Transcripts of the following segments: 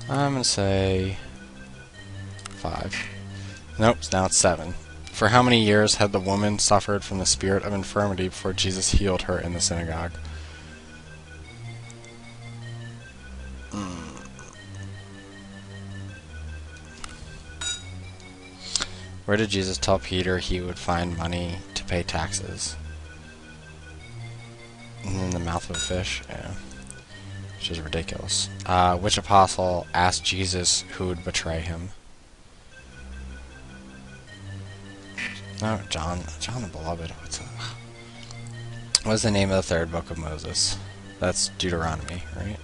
I'm going to say 5. Nope, now it's 7. For how many years had the woman suffered from the spirit of infirmity before Jesus healed her in the synagogue? Where did Jesus tell Peter he would find money to pay taxes? In the mouth of a fish? Yeah. Which is ridiculous. Which apostle asked Jesus who would betray him? No, John the Beloved. What's the name of the third book of Moses? That's Deuteronomy, right?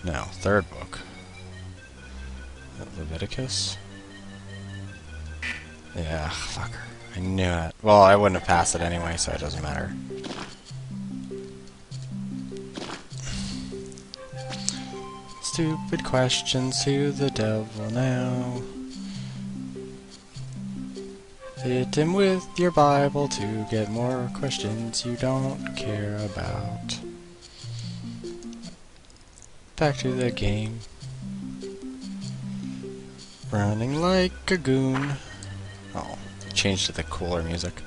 No, third book. Leviticus? Yeah, fucker. I knew it. Well, I wouldn't have passed it anyway, so it doesn't matter. Stupid questions to the devil now. Hit him with your Bible to get more questions you don't care about. Back to the game. Running like a goon. Oh, changed to the cooler music.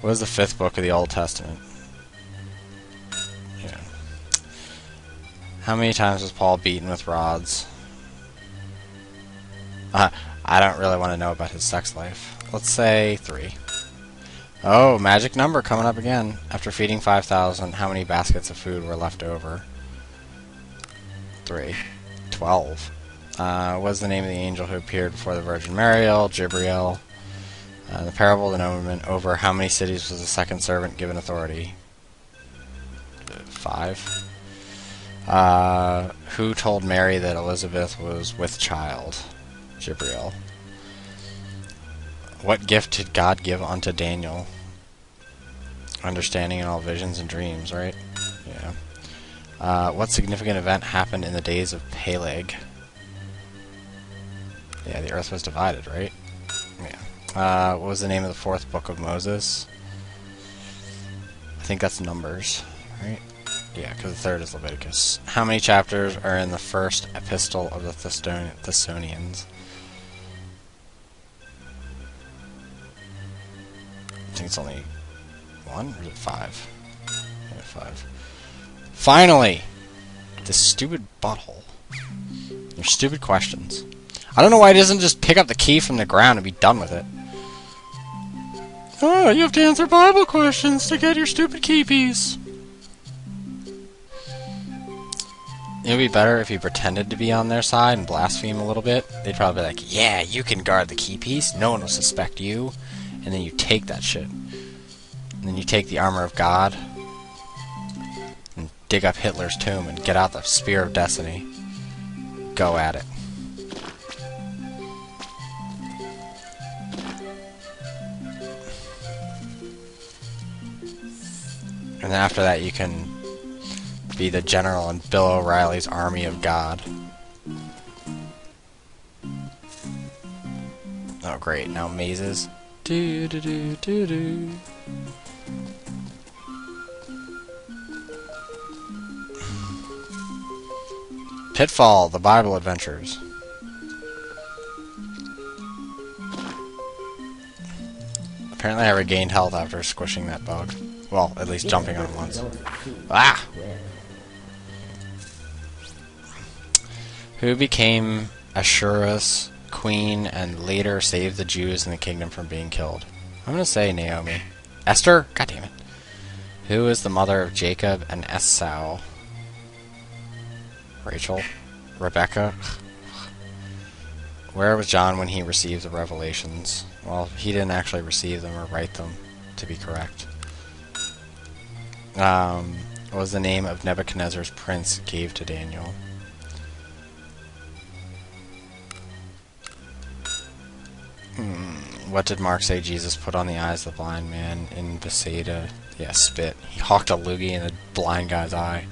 What is the 5th book of the Old Testament? Yeah. How many times was Paul beaten with rods? I don't really want to know about his sex life. Let's say 3. Oh, magic number coming up again. After feeding 5,000, how many baskets of food were left over? 3. 12. What was the name of the angel who appeared before the Virgin Mary? Gabriel. The parable of the nobleman. Over how many cities was the second servant given authority? 5. Who told Mary that Elizabeth was with child? Gabriel. What gift did God give unto Daniel? Understanding in all visions and dreams, right? Yeah. What significant event happened in the days of Peleg? Yeah, the earth was divided, right? Yeah. What was the name of the 4th book of Moses? I think that's Numbers, right? Yeah, because the 3rd is Leviticus. How many chapters are in the first epistle of the Thessalonians? I think it's only 1, or is it 5? Yeah, 5. Finally! This stupid butthole. Your stupid questions. I don't know why he doesn't just pick up the key from the ground and be done with it. Oh, you have to answer Bible questions to get your stupid key piece. It would be better if he pretended to be on their side and blaspheme a little bit. They'd probably be like, yeah, you can guard the key piece. No one will suspect you. And then you take that shit. And then you take the armor of God and dig up Hitler's tomb and get out the Spear of Destiny. Go at it. And then after that you can be the general in Bill O'Reilly's Army of God. Oh great, now mazes. Do do do do do. Pitfall, the Bible Adventures. Apparently I regained health after squishing that bug. Well, at least jumping on it once. Ah! Who became Ashura's queen and later saved the Jews in the kingdom from being killed? I'm gonna say Naomi. Esther? God damn it. Who is the mother of Jacob and Esau? Rachel? Rebecca? Where was John when he received the revelations? Well, he didn't actually receive them or write them, to be correct. What was the name of Nebuchadnezzar's prince gave to Daniel? What did Mark say Jesus put on the eyes of the blind man in Bethsaida? Yeah, spit. He hawked a loogie in the blind guy's eye.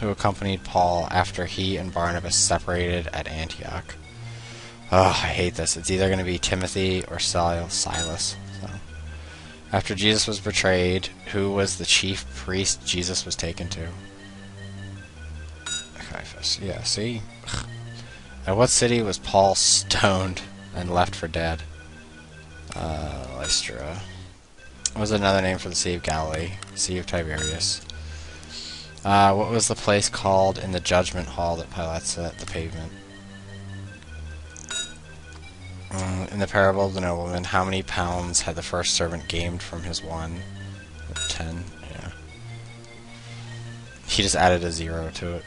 Who accompanied Paul after he and Barnabas separated at Antioch? Oh, I hate this. It's either going to be Timothy or Silas. So. After Jesus was betrayed, who was the chief priest Jesus was taken to? Caiaphas. Yeah, see? At what city was Paul stoned and left for dead? Lystra. What was another name for the Sea of Galilee? Sea of Tiberias. What was the place called in the judgment hall that Pilate set the pavement? In the parable of the nobleman, how many pounds had the first servant gained from his one? 10, yeah. He just added a 0 to it.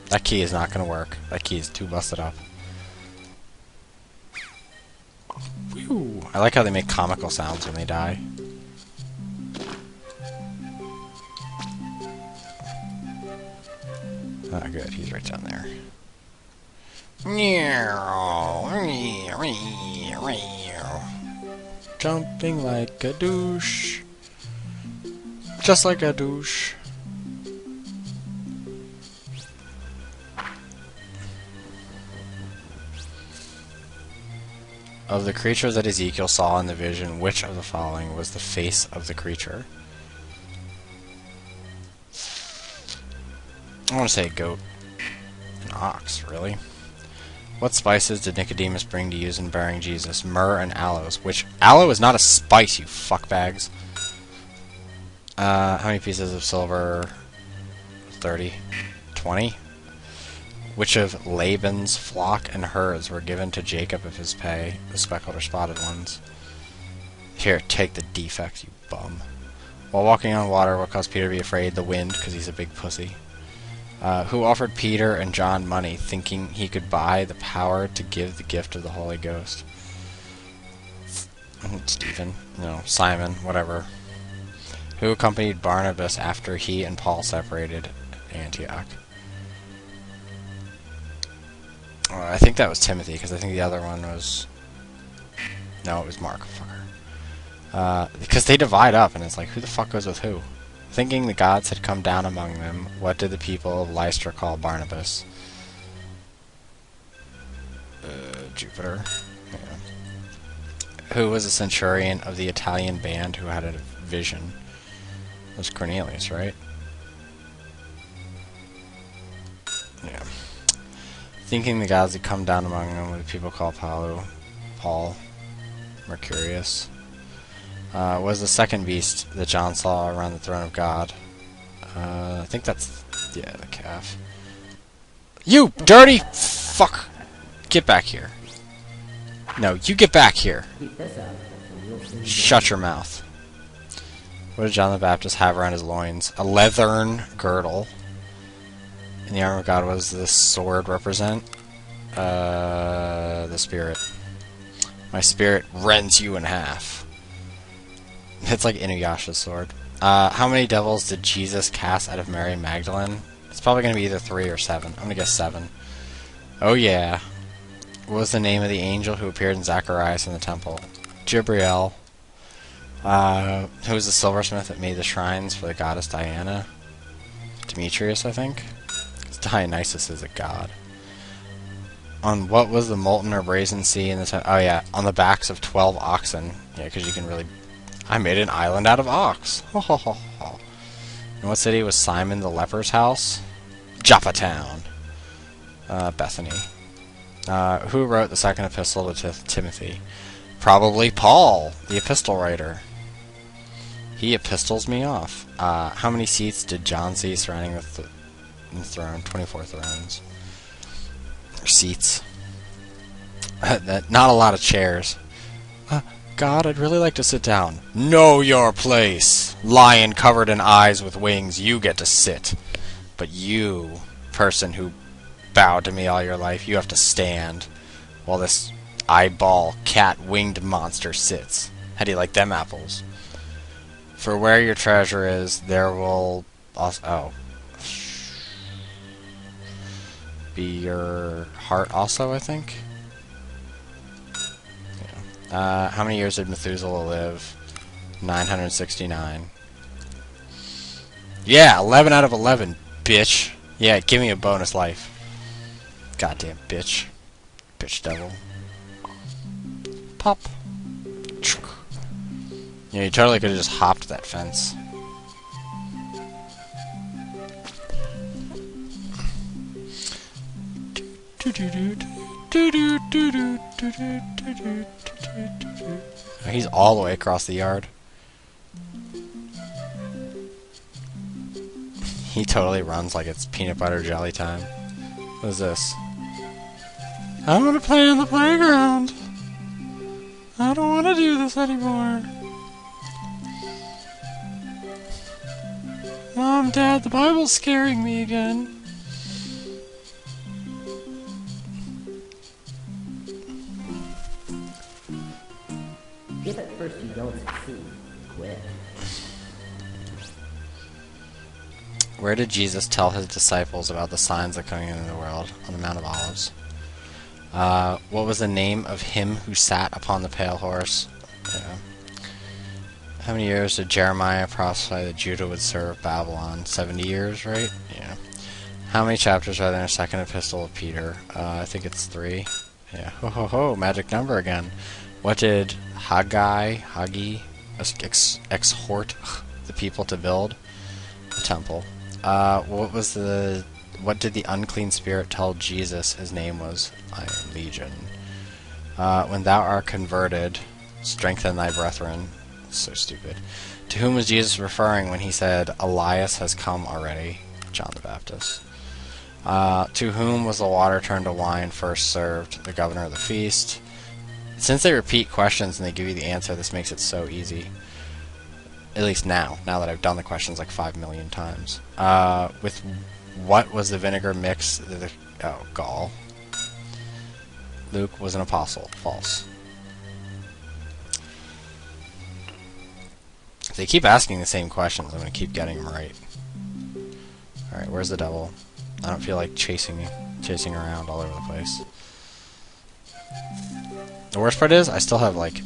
That key is not going to work. That key is too busted up. Whew. I like how they make comical sounds when they die. Ah, good. He's right down there. Jumping like a douche. Just like a douche. Of the creature that Ezekiel saw in the vision, which of the following was the face of the creature? I want to say a goat. An ox, really? What spices did Nicodemus bring to use in burying Jesus? Myrrh and aloes. Which, aloe is not a spice, you fuckbags. How many pieces of silver? 30. 20? Which of Laban's flock and herds were given to Jacob of his pay? The speckled or spotted ones. Here, take the defect, you bum. While walking on water, what caused Peter to be afraid? The wind, because he's a big pussy. Who offered Peter and John money, thinking he could buy the power to give the gift of the Holy Ghost? Stephen. No, Simon, whatever. Who accompanied Barnabas after he and Paul separated at Antioch? I think that was Timothy, because I think the other one was... No, it was Mark. Fucker. Because they divide up, and it's like, who the fuck goes with who? Thinking the gods had come down among them, what did the people of Lystra call Barnabas? Jupiter. Yeah. Who was a centurion of the Italian band who had a vision? It was Cornelius, right? Yeah. Thinking the gods had come down among them, what did people call Paul? Mercurius. Was the second beast that John saw around the throne of God? I think that's... yeah, the calf. You dirty fuck! Get back here. No, you get back here. Shut your mouth. What did John the Baptist have around his loins? A leathern girdle. In the arm of God, what does this sword represent? The Spirit. My spirit rends you in half. It's like Inuyasha's sword. How many devils did Jesus cast out of Mary Magdalene? It's probably going to be either 3 or 7. I'm going to guess 7. Oh yeah. What was the name of the angel who appeared in Zacharias in the temple? Jibriel. Who was the silversmith that made the shrines for the goddess Diana? Demetrius, I think. Because Dionysus is a god. On what was the molten or brazen sea in the... oh yeah, on the backs of 12 oxen. Yeah, because you can really... I made an island out of ox. Ho ho ho ho. In what city was Simon the leper's house? Joppa Town. Bethany. Who wrote the second epistle to Timothy? Probably Paul, the epistle writer. He epistols me off. How many seats did John see surrounding the throne? 24 thrones. Or seats. Not a lot of chairs. God, I'd really like to sit down. Know your place. Lion covered in eyes with wings, you get to sit. But you, person who bowed to me all your life, you have to stand while this eyeball, cat-winged monster sits. How do you like them apples? For where your treasure is, there will also... be your heart also, I think? How many years did Methuselah live? 969. Yeah, 11 out of 11, bitch. Yeah, give me a bonus life. Goddamn bitch. Bitch devil. Pop. Yeah, you totally could have just hopped that fence. He's all the way across the yard. He totally runs like it's peanut butter jelly time. What is this? I want to play on the playground. I don't want to do this anymore. Mom, Dad, the Bible's scaring me again. If at first you don't succeed, quit. Where did Jesus tell his disciples about the signs that are coming into the world? On the Mount of Olives. What was the name of him who sat upon the pale horse? Yeah. How many years did Jeremiah prophesy that Judah would serve Babylon? 70 years, right? Yeah. How many chapters are there in the second epistle of Peter? I think it's 3. Yeah. Ho ho ho, magic number again. What did Haggai exhort the people to build? The temple. What did the unclean spirit tell Jesus his name was? I am Legion. When thou art converted, strengthen thy brethren. So stupid. To whom was Jesus referring when he said, Elias has come already? John the Baptist. To whom was the water turned to wine first served? The governor of the feast. Since they repeat questions and they give you the answer, this makes it so easy. At least now that I've done the questions like 5 million times. With what was the vinegar mixed? Gall. Luke was an apostle. False. If they keep asking the same questions, I'm going to keep getting them right. Alright, where's the devil? I don't feel like chasing around all over the place. The worst part is, I still have like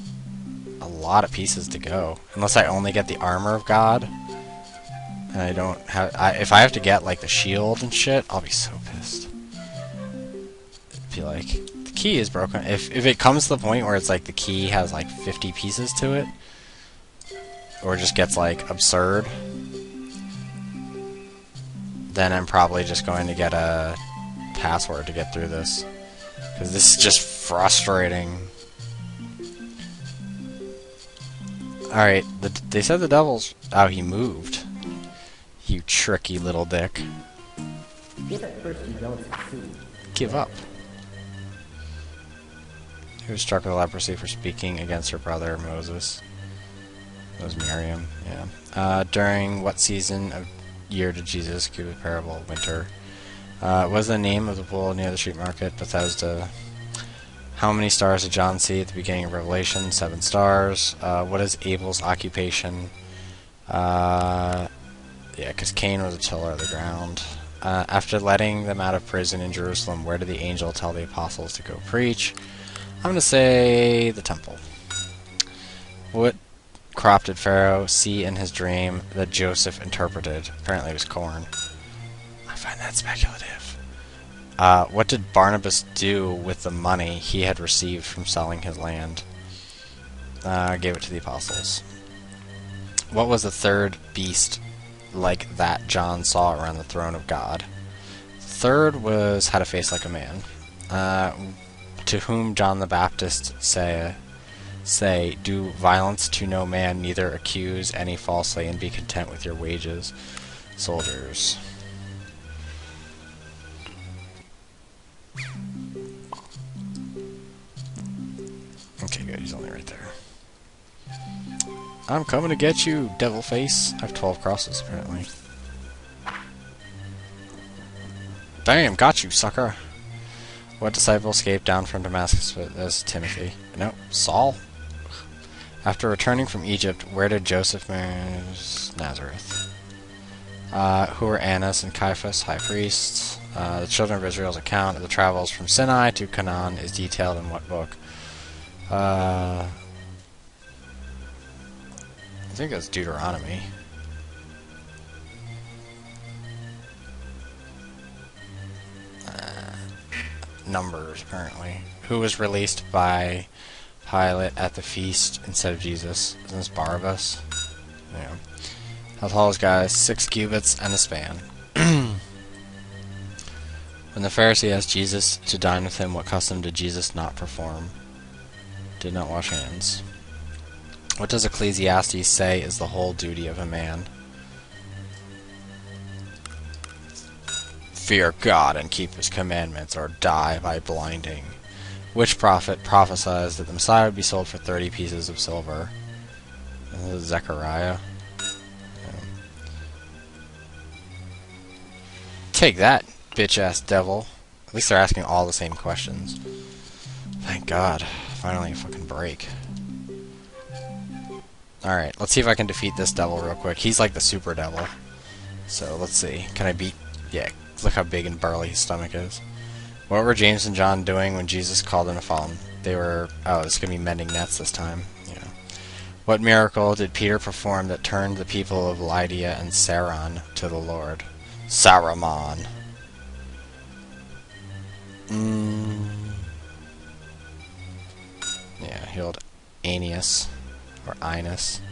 a lot of pieces to go. Unless I only get the armor of God. And I don't have... if I have to get like the shield and shit, I'll be so pissed. It'd be like, the key is broken. If it comes to the point where it's like the key has like 50 pieces to it, or just gets like absurd, then I'm probably just going to get a password to get through this, because this is just frustrating. Alright, they said the devil's... oh, he moved. You tricky little dick. If at first you don't succeed, Give up. Who was struck with leprosy for speaking against her brother Moses? It was Miriam, yeah. During what season of year did Jesus give a parable? Winter. What was the name of the pool near the street market? Bethesda. How many stars did John see at the beginning of Revelation? 7 stars. What is Abel's occupation? Yeah, because Cain was a tiller of the ground. After letting them out of prison in Jerusalem, where did the angel tell the apostles to go preach? I'm going to say the temple. What crop did Pharaoh see in his dream that Joseph interpreted? Apparently it was corn. I find that speculative. What did Barnabas do with the money he had received from selling his land? Gave it to the apostles. What was the third beast like that John saw around the throne of God? The third had a face like a man. To whom John the Baptist say, do violence to no man, neither accuse any falsely, and be content with your wages. Soldiers. Okay, good, he's only right there. I'm coming to get you, devil face. I have 12 crosses, apparently. Damn, got you, sucker. What disciple escaped down from Damascus as Timothy? No, Saul. After returning from Egypt, where did Joseph marry? Nazareth. Who were Annas and Caiaphas, high priests? The children of Israel's account of the travels from Sinai to Canaan is detailed in what book? I think that's Deuteronomy. Numbers, apparently. Who was released by Pilate at the feast instead of Jesus? Isn't this Barabbas? Yeah. How tall is guys? 6 cubits and a span. When the Pharisee asked Jesus to dine with him, what custom did Jesus not perform? Did not wash hands. What does Ecclesiastes say is the whole duty of a man? Fear God and keep his commandments, or die by blinding. Which prophet prophesied that the Messiah would be sold for 30 pieces of silver? Zechariah. Yeah. Take that, bitch-ass devil. At least they're asking all the same questions. Thank God. Finally a fucking break. Alright, let's see if I can defeat this devil real quick. He's like the super devil. So, let's see. Can I beat... Yeah, look how big and burly his stomach is. What were James and John doing when Jesus called them to follow him? They were... Oh, it's going to be mending nets this time. Yeah. What miracle did Peter perform that turned the people of Lydia and Saron to the Lord? Saruman. Yeah, healed Aeneas. Or Aeneas.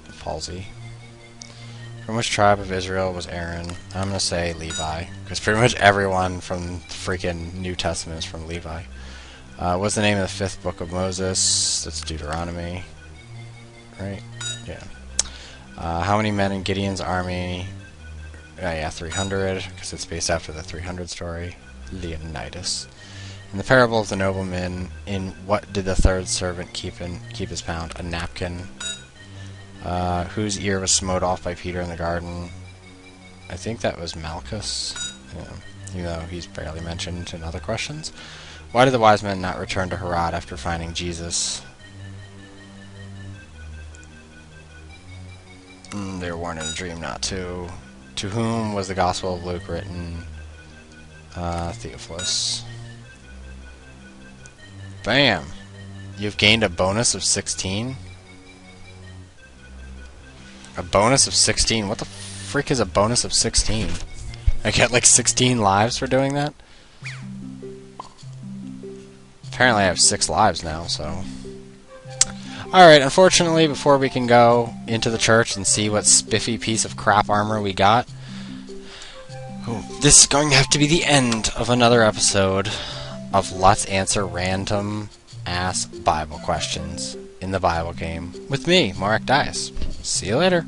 The palsy. From which tribe of Israel was Aaron? I'm gonna say Levi, because pretty much everyone from the freaking New Testament is from Levi. What's the name of the 5th book of Moses? That's Deuteronomy. Right? Yeah. How many men in Gideon's army? Yeah, 300, because it's based after the 300 story. Leonidas. In the parable of the nobleman, in what did the third servant keep his pound? A napkin. Whose ear was smote off by Peter in the garden? I think that was Malchus. Yeah, even though he's barely mentioned in other questions. Why did the wise men not return to Herod after finding Jesus? They were warned in a dream not to. To whom was the Gospel of Luke written? Theophilus. Bam! You've gained a bonus of 16? A bonus of 16? What the frick is a bonus of 16? I get like 16 lives for doing that? Apparently I have 6 lives now, so... Alright, unfortunately, before we can go into the church and see what spiffy piece of crap armor we got, this is going to have to be the end of another episode of Let's Answer Random Ass Bible Questions in the Bible game with me, Mark Dias. See you later.